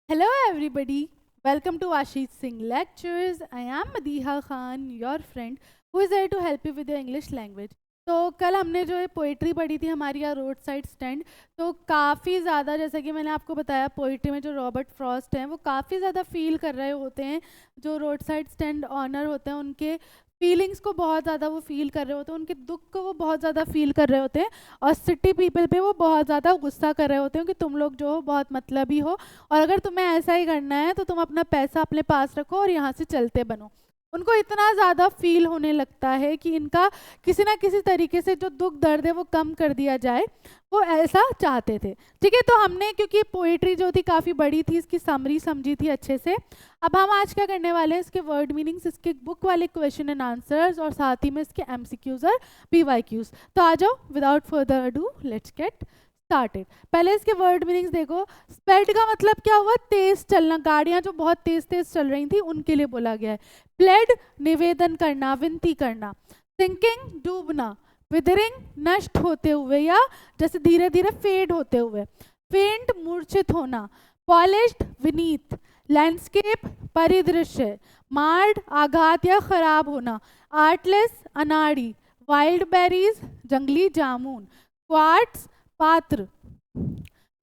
Hello, everybody. Welcome to Ashish Singh Lectures. I am Madiha Khan, your friend, who is there to help you with your English language. तो कल हमने जो है poetry पढ़ी थी हमारी यहाँ रोड साइड स्टैंड। तो काफ़ी ज़्यादा, जैसा कि मैंने आपको बताया, पोइट्री में जो रॉबर्ट फ्रॉस्ट हैं वो काफ़ी ज़्यादा फील कर रहे होते हैं। जो रोड साइड स्टैंड ऑनर होते हैं उनके फीलिंग्स को बहुत ज़्यादा वो फील कर रहे होते हैं, उनके दुख को वो बहुत ज़्यादा फील कर रहे होते हैं। और सिटी पीपल पे वो बहुत ज़्यादा गुस्सा कर रहे होते हैं कि तुम लोग जो हो बहुत मतलबी हो, और अगर तुम्हें ऐसा ही करना है तो तुम अपना पैसा अपने पास रखो और यहाँ से चलते बनो। उनको इतना ज़्यादा फील होने लगता है कि इनका किसी ना किसी तरीके से जो दुख दर्द है वो कम कर दिया जाए, वो ऐसा चाहते थे। ठीक है, तो हमने क्योंकि पोइट्री जो थी काफ़ी बड़ी थी, इसकी समरी समझी थी अच्छे से। अब हम आज क्या करने वाले हैं, इसके वर्ड मीनिंग्स, इसके बुक वाले क्वेश्चन एंड आंसर्स, और साथ ही में इसके एमसीक्यूज और पीवाईक्यूज। तो आ जाओ, without further ado let's get started. पहले इसके वर्ड मीनिंग्स देखो। स्पेड का मतलब क्या हुआ? तेज चलना, गाड़ियां जो बहुत तेज तेज चल रही थी उनके लिए बोला गया है। प्लेड निवेदन करना, विनती करना। सिंकिंग डूबना। विदरिंग नष्ट होते हुए या जैसे धीरे धीरे फेड होते हुए। फेंट मूर्छित होना। पॉलिश्ड विनीत। लैंडस्केप परिदृश्य। मार्ड आघात या खराब होना। आर्टलेस अनाड़ी। वाइल्ड बेरीज जंगली जामुन। क्वार्ट्स पात्र।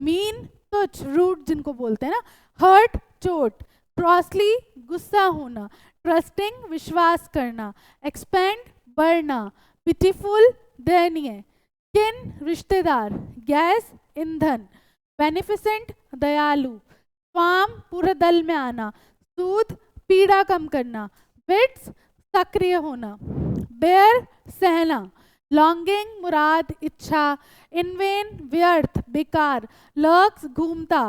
मीन तुच्छ, रूट जिनको बोलते हैं ना। हर्ट चोट। क्रॉसली गुस्सा होना। ट्रस्टिंग विश्वास करना। एक्सपेंड बढ़ना। पिटीफुल दयनीय। किन रिश्तेदार। गैस ईंधन। बेनिफिसेंट दयालु। स्वाम पूरे दल में आना। सूद पीड़ा कम करना। विट्स सक्रिय होना। बेयर सहना। लॉन्गिंग मुराद इच्छा। इनवेन व्यर्थ बेकार। लर्क्स घूमता।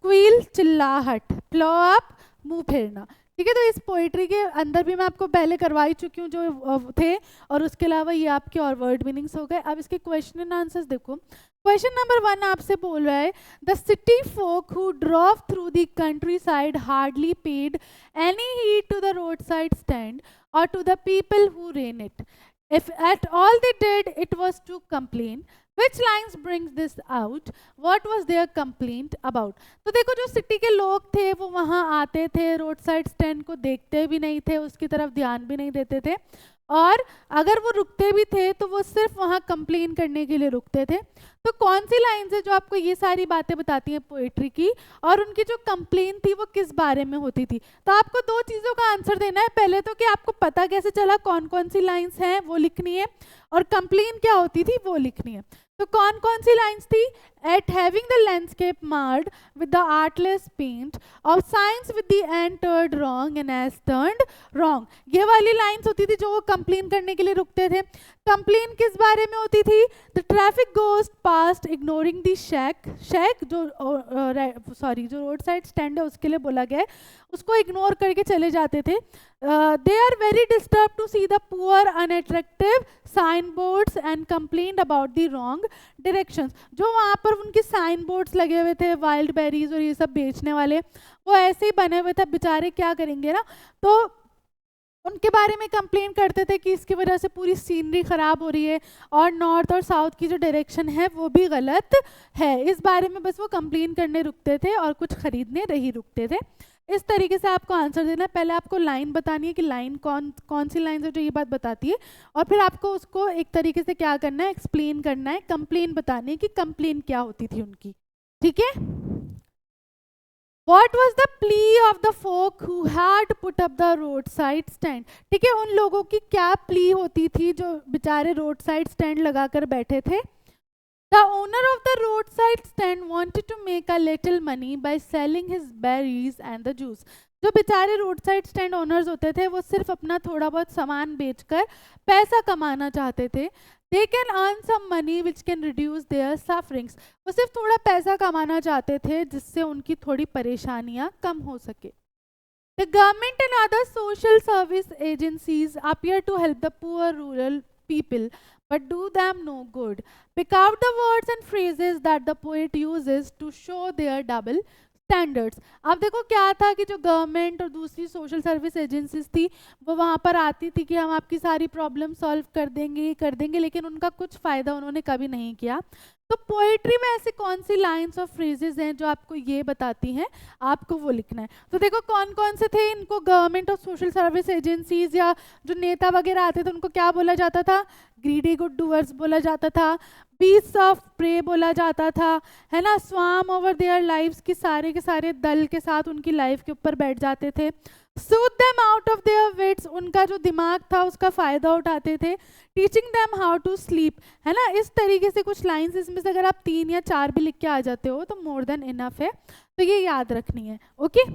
क्वील चिल्लाहट। प्लो अप मुंह फेरना। ठीक है, तो इस पोइट्री के अंदर भी मैं आपको पहले करवा ही चुकी हूँ जो थे, और उसके अलावा ये आपके और वर्ड मीनिंग्स हो गए। अब इसके क्वेश्चन एंड आंसर्स देखो। क्वेश्चन नंबर 1 आपसे बोल रहा है, the city folk who drove through the countryside hardly paid any heed to the roadside stand or to the people who reign it. If at all they did, it was to complain. Which lines brings this out? What was their complaint about? तो देखो, जो city के लोग थे वो वहाँ आते थे, रोड साइड स्टैंड को देखते भी नहीं थे, उसकी तरफ ध्यान भी नहीं देते थे, और अगर वो रुकते भी थे तो वो सिर्फ वहाँ कंप्लेन करने के लिए रुकते थे। तो कौन सी लाइन्स है जो आपको ये सारी बातें बताती हैं पोएट्री की, और उनकी जो कंप्लेन थी वो किस बारे में होती थी? तो आपको दो चीज़ों का आंसर देना है। पहले तो कि आपको पता कैसे चला कौन कौन सी लाइन्स हैं वो लिखनी है, और कंप्लेन क्या होती थी वो लिखनी है। तो कौन कौन सी लाइन्स थी? At having the landscape marred with the artless paint of science with the end turned wrong and edge turned wrong. ये वाली लाइन्स होती थी जो वो कंप्लेन करने के लिए रुकते थे। कंप्लेन किस बारे में होती थी? The traffic goes past ignoring the shake. Shake जो जो रोड साइड स्टैंड है उसके लिए बोला गया है, उसको इग्नोर करके चले जाते थे। They are very disturb to see the poor unattractive sign boards and complain about the wrong directions. जो वहाँ पर उनके साइन बोर्ड्स लगे हुए थे, वाइल्ड बेरीज और ये सब बेचने वाले, वो ऐसे ही बने हुए थे, बेचारे क्या करेंगे ना। तो उनके बारे में कंप्लेन करते थे कि इसकी वजह से पूरी सीनरी ख़राब हो रही है, और नॉर्थ और साउथ की जो डायरेक्शन है वो भी गलत है। इस बारे में बस वो कंप्लेन करने रुकते थे और कुछ खरीदने नहीं रुकते थे। इस तरीके से आपको आंसर देना है। पहले आपको लाइन बतानी है कि लाइन कौन कौन सी लाइन है जो ये बात बताती है, और फिर आपको उसको एक तरीके से क्या करना है, एक्सप्लेन करना है, कंप्लेन बतानी है कि कंप्लेन क्या होती थी उनकी। ठीक है। What was the plea of the folk who had put up the roadside stand? ठीक है, उन लोगों की क्या प्ली होती थी जो बेचारे रोड साइड स्टैंड लगाकर बैठे थे? The owner of the roadside stand wanted to make a little money by selling his berries and the juice. जो बेचारे रोड साइड स्टैंड ओनर्स होते थे वो सिर्फ अपना थोड़ा बहुत सामान बेचकर पैसा कमाना चाहते थे। They can earn some money which can reduce their sufferings. वो सिर्फ थोड़ा पैसा कमाना चाहते थे जिससे उनकी थोड़ी परेशानियां कम हो सके। The government and other social service agencies appear to help the poor rural people, but do them no good. Pick out the words and phrases that the poet uses to show their double standards. अब देखो क्या था कि जो government और दूसरी social service agencies थी वो वहाँ पर आती थी कि हम आपकी सारी प्रॉब्लम सॉल्व कर देंगे, लेकिन उनका कुछ फ़ायदा उन्होंने कभी नहीं किया। तो पोएट्री में ऐसी कौन सी लाइन्स और फ्रेजेस हैं जो आपको ये बताती हैं, आपको वो लिखना है। तो देखो कौन कौन से थे, इनको गवर्नमेंट और सोशल सर्विस एजेंसीज या जो नेता वगैरह आते थे उनको क्या बोला जाता था, ग्रीडी गुड डूअर्स बोला जाता था, बीट्स ऑफ प्रे बोला जाता था, है ना, स्वाम ओवर देयर लाइव्स की सारे के सारे दल के साथ उनकी लाइफ के ऊपर बैठ जाते थे, sued them out of their wits, उनका जो दिमाग था उसका फ़ायदा उठाते थे, teaching them how to sleep, है ना। इस तरीके से कुछ लाइंस, इसमें से अगर आप 3 या 4 भी लिख के आ जाते हो तो मोर देन इनफ है, तो ये याद रखनी है। ओके,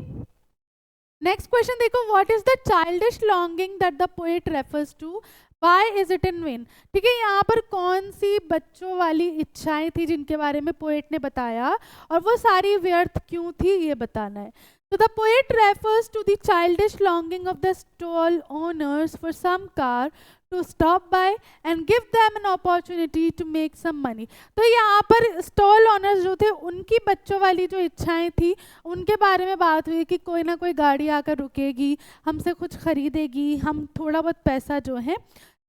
नेक्स्ट क्वेश्चन देखो, what is the childish longing that the poet refers to, why is it in vain. ठीक है, यहाँ पर कौन सी बच्चों वाली इच्छाएं थी जिनके बारे में पोएट ने बताया और वो सारी व्यर्थ क्यों थी, ये बताना है। So the poet refers to the childish longing of the stall owners for some car to stop by and give them an opportunity to make some money. तो यहाँ पर stall owners जो थे उनकी बच्चों वाली जो इच्छाएं थी उनके बारे में बात हुई कि कोई ना कोई गाड़ी आकर रुकेगी, हमसे कुछ खरीदेगी, हम थोड़ा बहुत पैसा जो है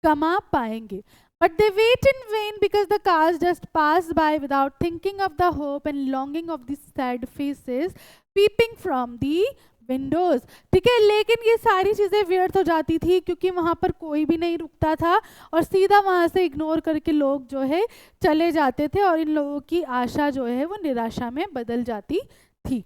कमा पाएंगे। But they wait in vain because the cars just pass by without thinking of the hope and longing of the sad faces peeping from the windows. ठीक है, लेकिन ये सारी चीज़ें व्यर्थ हो जाती थी क्योंकि वहाँ पर कोई भी नहीं रुकता था और सीधा वहाँ से इग्नोर करके लोग जो है चले जाते थे और इन लोगों की आशा जो है वो निराशा में बदल जाती थी।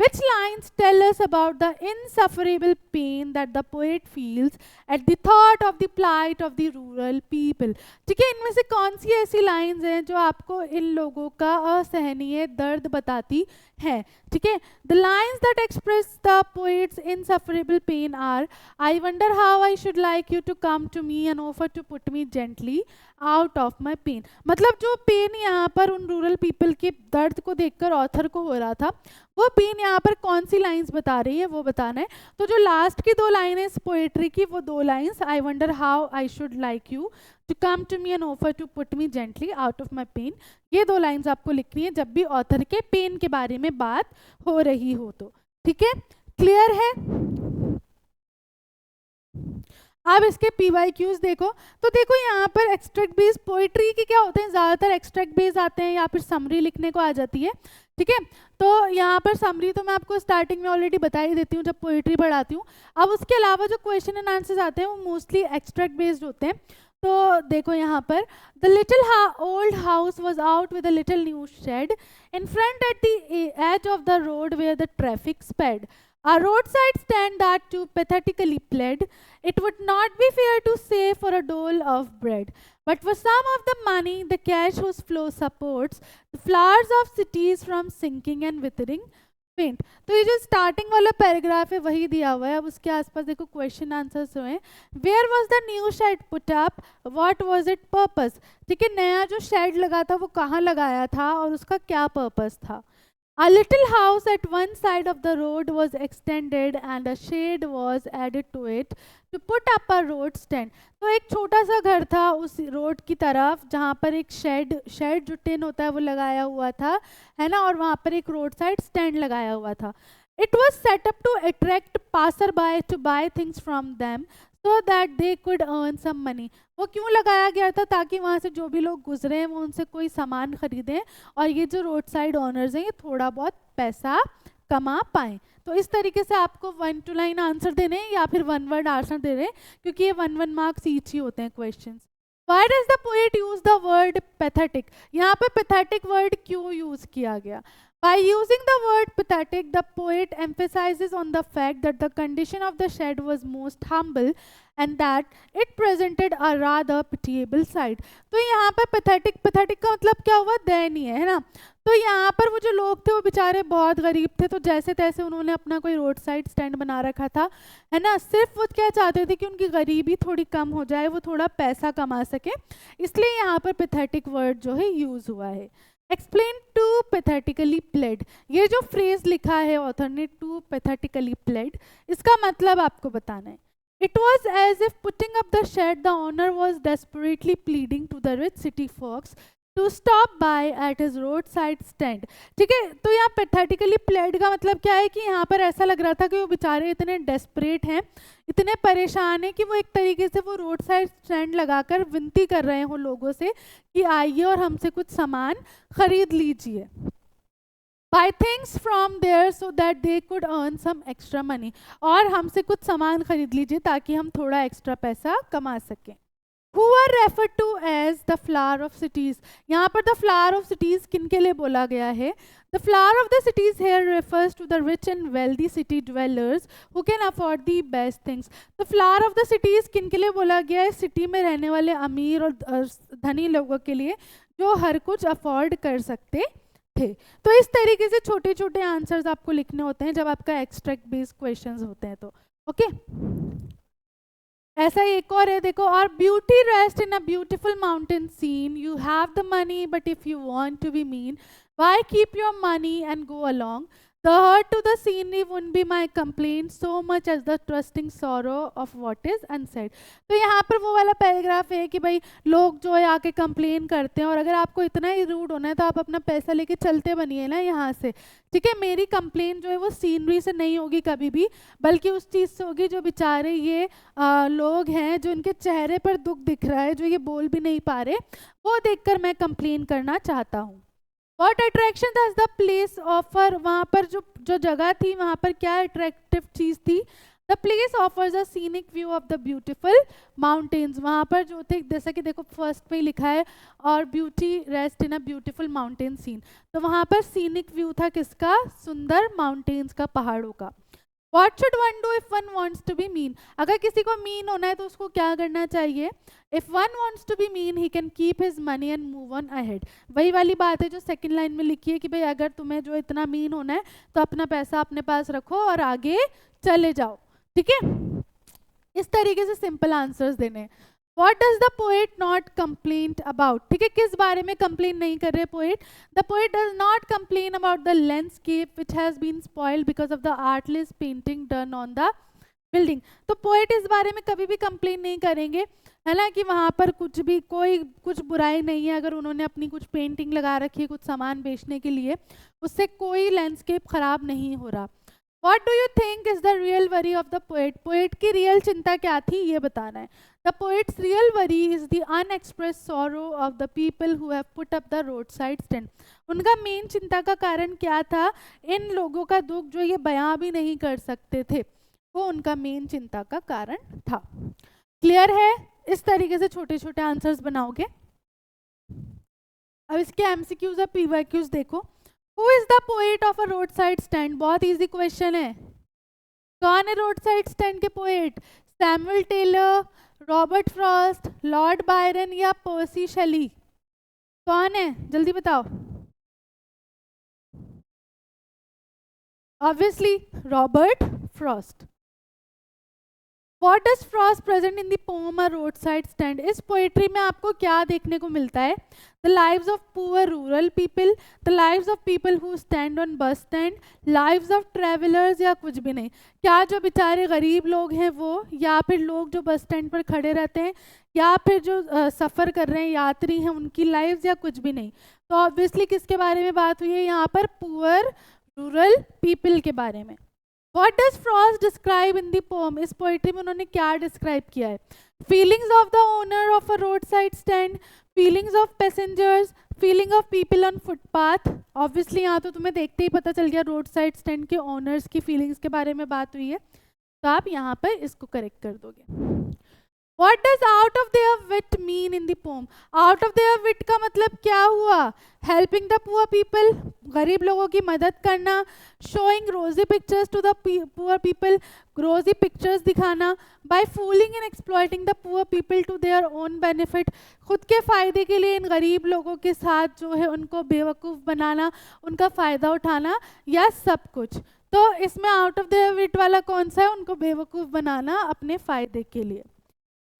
Which lines tell us about the insufferable pain that the poet feels at the thought of the plight of the rural people. ठीक है, इनमें से कौन सी ऐसी लाइन्स हैं जो आपको इन लोगों का असहनीय दर्द बताती है। ठीक है, the lines that express the poet's insufferable pain are, I wonder how I should like you to come to me and offer to put me gently out of my pain. मतलब जो पेन यहाँ पर उन rural people के दर्द को देखकर author को हो रहा था, वो पेन यहाँ पर कौन सी लाइंस बता रही है वो बताना है। तो जो लास्ट की 2 लाइनें इस पोएट्री की, वो 2 lines, I wonder how I should like you to come to me and offer to put me gently out of my pain, ये 2 लाइंस आपको लिखनी है जब भी ऑथर के पेन के बारे में बात हो रही हो तो। ठीक है, क्लियर है। अब इसके PYQs देखो, तो देखो यहाँ पर एक्सट्रैक्ट बेस पोइट्री के क्या होते हैं, ज़्यादातर एक्सट्रैक्ट बेस आते हैं या फिर समरी लिखने को आ जाती है। ठीक है, तो यहाँ पर समरी तो मैं आपको स्टार्टिंग में ऑलरेडी बता ही देती हूँ जब पोइट्री पढ़ाती हूँ। अब उसके अलावा जो क्वेश्चन एंड आंसर्स आते हैं वो मोस्टली एक्सट्रैक्ट बेस्ड होते हैं। तो देखो यहाँ पर, the little old house was out with a little new shed in front at the edge of the road where the traffic sped. A roadside stand that too pathetically pled, it would not be fair to say for a dole of bread, but for some of the money, the cash whose flow supports the flowers of cities from sinking and withering faint. तो ये जो starting वाला paragraph है वही दिया हुआ है। अब उसके आसपास देखो क्वेश्चन आंसर्स हुए हैं। Where was the new shed put up? What was its purpose? ठीक है, नया जो शेड लगा था वो कहाँ लगाया था और उसका क्या पर्पस था। A little house at one side of the road was extended and a shade was added to it to put up a road stand. तो एक छोटा सा घर था उस रोड की तरफ जहाँ पर एक शेड जो टिन होता है वो लगाया हुआ था, है ना, और वहाँ पर एक रोड साइड स्टैंड लगाया हुआ था। It was set up to attract passerby to buy things from them so that they could earn some money. वो क्यों लगाया गया था, ताकि वहाँ से जो भी लोग गुजरे हैं वो उनसे कोई सामान खरीदें और ये जो रोड साइड ऑनर्स हैं ये थोड़ा बहुत पैसा कमा पाएँ। तो इस तरीके से आपको 1 to लाइन आंसर देने हैं या फिर 1 word आंसर दे रहे हैं, क्योंकि ये 1 मार्क्स ईच ही होते हैं question. Why does the poet use the word pathetic? यहाँ पे pathetic word क्यों यूज किया गया? By using the word pathetic, the poet emphasizes on the fact that the condition of the shed was most humble and that it presented a rather pitiable sight. तो यहाँ पर pathetic का मतलब क्या हुआ, दयनीय, है ना। तो यहाँ पर वो जो लोग थे वो बेचारे बहुत गरीब थे, तो जैसे तैसे उन्होंने अपना कोई रोड साइड स्टैंड बना रखा था, है ना। सिर्फ वो क्या चाहते थे कि उनकी गरीबी थोड़ी कम हो जाए, वो थोड़ा पैसा कमा सके, इसलिए यहाँ पर pathetic वर्ड जो है यूज हुआ है। एक्सप्लेन टू पैथेटिकली प्लेड, ये जो फ्रेज लिखा है ऑथर ने, टू पैथेटिकली प्लेड, इसका मतलब आपको बताना है। It was as if putting up the shed the owner was desperately pleading to the rich city folks to stop by at his roadside stand. ठीक है, तो यहाँ पैथेटिकली प्लेड का मतलब क्या है कि यहाँ पर ऐसा लग रहा था कि वो बेचारे इतने डेस्परेट हैं, इतने परेशान हैं कि वो एक तरीके से वो रोड साइड स्टैंड लगाकर विनती कर रहे हो लोगों से कि आइए और हमसे कुछ सामान खरीद लीजिए. buy things from there so that they could earn some extra money. और हमसे कुछ सामान खरीद लीजिए ताकि हम थोड़ा एक्स्ट्रा पैसा कमा सकें. Who are referred to as the flower of cities. यहाँ पर the flower of cities किन के लिए बोला गया है? The flower of the cities here refers to the rich and wealthy city dwellers who can afford the best things. The flower of the cities किन के लिए बोला गया है? सिटी में रहने वाले अमीर और धनी लोगों के लिए जो हर कुछ अफोर्ड कर सकते थे. तो इस तरीके से छोटे छोटे आंसर्स आपको लिखने होते हैं जब आपका एक्सट्रैक्ट बेस्ड क्वेश्चंस होते हैं. तो ओके, ऐसा ही एक और है, देखो. और beauty rest in a beautiful mountain scene. You have the money but if you want to be mean, why keep your money and go along. The hurt to the scenery wouldn't be my complaint so much as the trusting sorrow of what is unsaid. तो यहाँ पर वो वाला paragraph है कि भाई लोग जो है आके कंप्लेन करते हैं और अगर आपको इतना ही रूड होना है तो आप अपना पैसा लेके चलते बनिए ना यहाँ से. ठीक है, मेरी कंप्लेन जो है वो सीनरी से नहीं होगी कभी भी, बल्कि उस चीज़ से होगी जो बेचारे ये लोग हैं, जो इनके चेहरे पर दुख दिख रहा है, जो ये बोल भी नहीं पा रहे, वो देखकर मैं कंप्लेन करना चाहता हूँ. What attraction does the place offer? वहाँ पर जो जगह थी वहाँ पर क्या अट्रैक्टिव चीज़ थी? The place offers a scenic view of the beautiful mountains. वहाँ पर जो थे, जैसा कि देखो फर्स्ट में ही लिखा है, और beauty rest in a beautiful mountain scene. तो वहाँ पर सीनिक व्यू था किसका? सुंदर माउंटेन्स का, पहाड़ों का. What should one do if one wants to be mean? अगर किसी को मीन होना है तो उसको क्या करना चाहिए? If one wants to be mean, he can keep his money and move on ahead. वही वाली बात है जो सेकंड लाइन में लिखी है कि भाई अगर तुम्हें जो इतना मीन होना है तो अपना पैसा अपने पास रखो और आगे चले जाओ. ठीक है, इस तरीके से सिंपल आंसर्स देने. What does the poet not complain about? ठीक है, किस बारे में कंप्लेन नहीं कर रहे poet? The poet does not complain about the landscape which has been spoiled because of the artless painting done on the building. तो पोएट इस बारे में कभी भी कंप्लेन नहीं करेंगे, है ना, कि वहाँ पर कुछ भी कुछ बुराई नहीं है अगर उन्होंने अपनी कुछ पेंटिंग लगा रखी है कुछ सामान बेचने के लिए, उससे कोई लैंडस्केप खराब नहीं हो रहा. What do you think is the real worry of the poet? Poet की रियल चिंता क्या थी ये बताना है. The poet's real worry is the unexpressed sorrow of the people who have put up the roadside stand. उनका main चिंता का कारण क्या था? इन लोगों का दुख जो ये बयां भी नहीं कर सकते थे, वो उनका मेन चिंता का कारण था. क्लियर है? इस तरीके से छोटे छोटे आंसर्स बनाओगे. अब इसके एमसीक्यूज और पीवाईक्यूज देखो. Who is the poet of a roadside stand? बहुत इजी क्वेश्चन है. कौन है रोड साइड स्टैंड के poet? Samuel Taylor, Robert Frost, Lord Byron या पर्सी शेली? कौन है? जल्दी बताओ. Obviously Robert Frost. What does Frost present in the poem A Roadside Stand? इस पोएट्री में आपको क्या देखने को मिलता है? The lives of poor rural people, the lives of people who stand on bus stand, lives of travelers या कुछ भी नहीं. क्या जो बेचारे गरीब लोग हैं वो, या फिर लोग जो बस स्टैंड पर खड़े रहते हैं, या फिर जो सफ़र कर रहे हैं यात्री हैं उनकी लाइव्स, या कुछ भी नहीं. तो ऑब्वियसली किसके बारे में बात हुई है यहाँ पर? पुअर रूरल पीपल के बारे में. What does Frost describe in the poem? इस पोइट्री में उन्होंने क्या डिस्क्राइब किया है? Feelings of the owner of a roadside stand, feelings of passengers, feeling of people on footpath. Obviously यहाँ तो तुम्हें देखते ही पता चल गया रोड साइड स्टैंड के ओनर्स की फीलिंग्स के बारे में बात हुई है, तो आप यहाँ पर इसको करेक्ट कर दोगे. What does out of their wit mean in the poem? Out of their wit का मतलब क्या हुआ? Helping the poor people, गरीब लोगों की मदद करना. Showing rosy pictures to the poor people, rosy pictures दिखाना. By fooling and exploiting the poor people to their own benefit, खुद के फ़ायदे के लिए इन गरीब लोगों के साथ जो है उनको बेवकूफ़ बनाना, उनका फ़ायदा उठाना, या सब कुछ. तो इसमें आउट ऑफ देयर विट वाला कौन सा है? उनको बेवकूफ़ बनाना अपने फ़ायदे के लिए.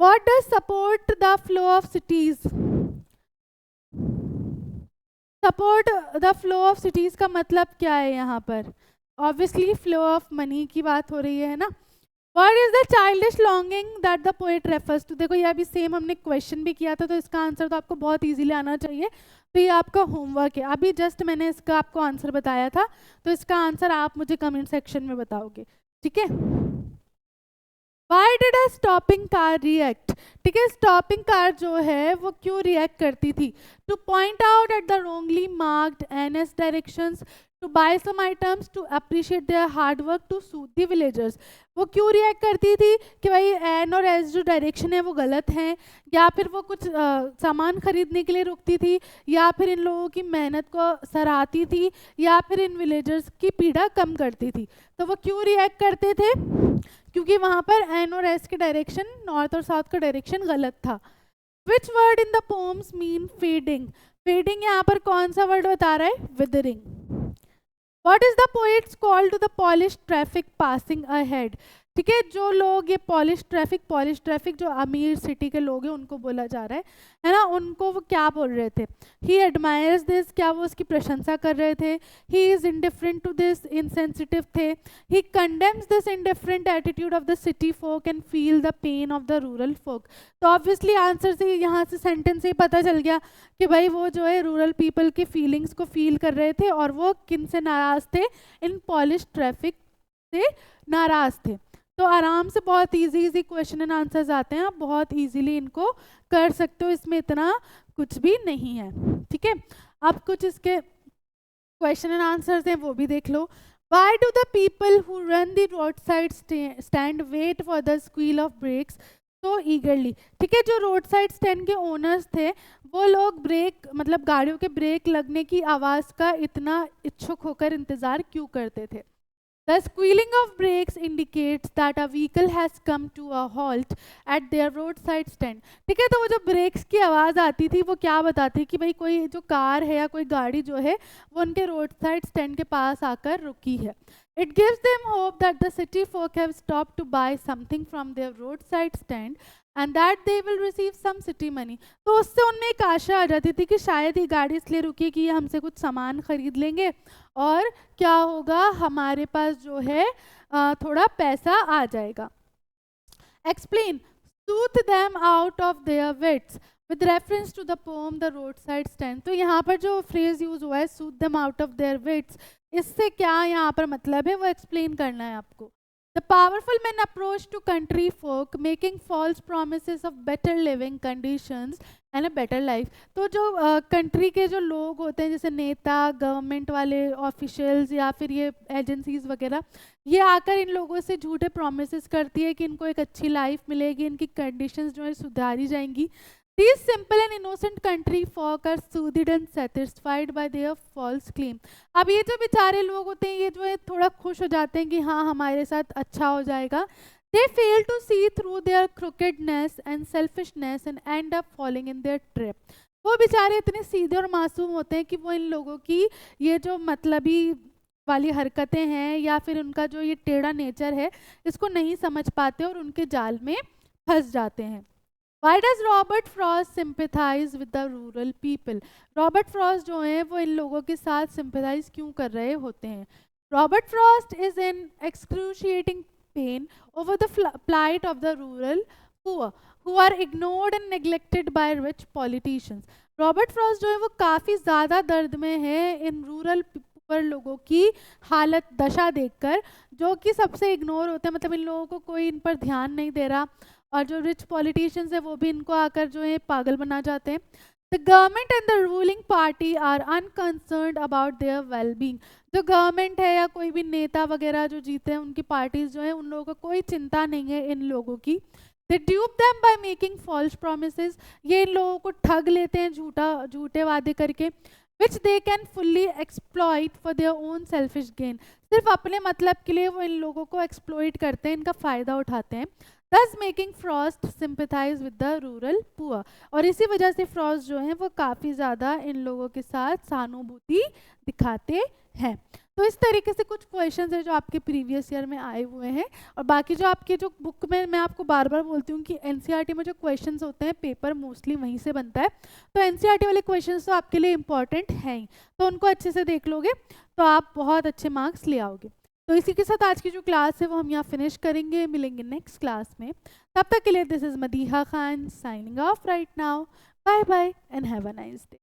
What does support the flow of cities? Support the flow of cities का मतलब क्या है यहाँ पर? Obviously flow of money की बात हो रही है ना. What is the childish longing that the poet refers to? देखो ये अभी सेम हमने क्वेश्चन भी किया था, तो इसका आंसर तो आपको बहुत इजीली आना चाहिए. तो ये आपका होमवर्क है। अभी जस्ट मैंने इसका आपको आंसर बताया था, तो इसका आंसर आप मुझे कमेंट सेक्शन में बताओगे, ठीक है। Why did a stopping car react? ठीक है, स्टॉपिंग कार जो है वो क्यों रिएक्ट करती थी? Two point out at the wrongly marked NS directions, to buy some items, to appreciate their hard work, to soothe the villagers. वो क्यों रिएक्ट करती थी कि भाई एन और एस जो डायरेक्शन है वो गलत हैं, या फिर वो कुछ सामान खरीदने के लिए रुकती थी, या फिर इन लोगों की मेहनत को सराहती थी, या फिर इन विलेजर्स की पीड़ा कम करती थी? तो वो क्यों रिएक्ट करते थे? क्योंकि वहां पर एन और एस के डायरेक्शन, नॉर्थ और साउथ का डायरेक्शन गलत था। Which word in the poems mean fading? Fading यहाँ पर कौन सा वर्ड बता रहा है? Withering. What is the poets called to the polished traffic passing ahead? ठीक है, जो लोग ये पॉलिश ट्रैफिक जो अमीर सिटी के लोग हैं उनको बोला जा रहा है ना, उनको वो क्या बोल रहे थे? ही एडमायर्स दिस, क्या वो उसकी प्रशंसा कर रहे थे? He is indifferent to this, insensitive थे? He condemns this indifferent attitude of the city folk and feel the pain of the rural folk. तो ऑब्वियसली आंसर से यहाँ से सेंटेंस से ही पता चल गया कि भाई वो जो है रूरल पीपल की फीलिंग्स को फील कर रहे थे, और वो किन से नाराज थे? इन पॉलिश ट्रैफिक से नाराज थे। तो आराम से बहुत इजी क्वेश्चन एंड आंसर्स आते हैं, आप बहुत इजीली इनको कर सकते हो, इसमें इतना कुछ भी नहीं है, ठीक है। अब कुछ इसके क्वेश्चन एंड आंसर्स हैं वो भी देख लो। Why do the people who run the roadside stand wait for the squeal of brakes so eagerly? ठीक है, जो रोड साइड स्टैंड के ओनर्स थे वो लोग ब्रेक मतलब गाड़ियों के ब्रेक लगने की आवाज़ का इतना इच्छुक होकर इंतज़ार क्यों करते थे? The squealing of brakes indicates that a vehicle has come to a halt at their roadside stand. ठीक है, तो वो जो ब्रेक्स की आवाज़ आती थी वो क्या बताती कि भाई कोई जो कार है या कोई गाड़ी जो है वो उनके रोड साइड स्टैंड के पास आकर रुकी है। It gives them hope that the city folk have stopped to buy something from their roadside stand and that they will receive some city money. तो उससे उनमें एक आशा आ जाती थी कि शायद ये गाड़ी इसलिए रुकी कि ये हमसे कुछ सामान खरीद लेंगे और क्या होगा, हमारे पास जो है थोड़ा पैसा आ जाएगा। Explain, soothe them out of their wits with reference to the poem the roadside stand. तो यहाँ पर जो फ्रेज यूज हुआ है soothe them out of their wits, इससे क्या यहाँ पर मतलब है वो एक्सप्लेन करना है आपको। The powerful men approach to country folk making false promises of better living conditions and a better life. तो जो कंट्री के जो लोग होते हैं जैसे नेता, गवर्नमेंट वाले ऑफिशियल्स या फिर ये एजेंसीज वगैरह, ये आकर इन लोगों से झूठे प्रोमिस करती है कि इनको एक अच्छी लाइफ मिलेगी, इनकी कंडीशंस जो है सुधारी जाएंगी। These simple and innocent country folk are soothed and satisfied by their false claim. अब ये जो बेचारे लोग होते हैं ये जो है थोड़ा खुश हो जाते हैं कि हाँ हमारे साथ अच्छा हो जाएगा। They fail to see through their crookedness and selfishness and end up falling in their trap. वो बेचारे इतने सीधे और मासूम होते हैं कि वो इन लोगों की ये जो मतलबी वाली हरकतें हैं या फिर उनका जो ये टेढ़ा नेचर है इसको नहीं समझ पाते और उनके जाल में फंस जाते हैं। Why does Robert Frost sympathize with the rural people? Robert Frost जो हैं वो इन लोगों के साथ सिंपैथाइज क्यों कर रहे होते हैं? Robert Frost is in excruciating pain over the plight of the rural poor who are ignored and neglected by rich politicians. Robert Frost जो है वो काफ़ी ज़्यादा दर्द में है इन रूरल पर लोगों की हालत दशा देखकर, जो कि सबसे इग्नोर होते हैं, मतलब इन लोगों को कोई इन पर ध्यान नहीं दे रहा और जो रिच पॉलिटिशियंस है वो भी इनको आकर जो है पागल बना जाते हैं। The government and the ruling party are unconcerned about their wellbeing. जो गवर्नमेंट है या कोई भी नेता वगैरह जो जीते हैं उनकी पार्टीज जो है उन लोगों को कोई चिंता नहीं है इन लोगों की। They dupe them by making false promises, ये इन लोगों को ठग लेते हैं झूठे वादे करके, which they can fully exploit for their own selfish gain. सिर्फ अपने मतलब के लिए वो इन लोगों को एक्सप्लॉइट करते हैं, इनका फ़ायदा उठाते हैं। Thus making Frost sympathize with the rural poor. और इसी वजह से फ्रॉस्ट जो हैं वो काफ़ी ज़्यादा इन लोगों के साथ सहानुभूति दिखाते हैं। तो इस तरीके से कुछ क्वेश्चंस हैं जो आपके प्रीवियस ईयर में आए हुए हैं, और बाकी जो आपके जो बुक में मैं आपको बार बार बोलती हूँ कि एनसीईआरटी में जो क्वेश्चंस होते हैं पेपर मोस्टली वहीं से बनता है, तो एनसीईआरटी वाले क्वेश्चंस तो आपके लिए इंपॉर्टेंट हैं ही, तो उनको अच्छे से देख लोगे तो आप बहुत अच्छे मार्क्स ले आओगे। तो इसी के साथ आज की जो क्लास है वो हम यहाँ फिनिश करेंगे, मिलेंगे नेक्स्ट क्लास में। तब तक के लिए this is Madiha Khan signing off right now. Bye bye and have a nice day.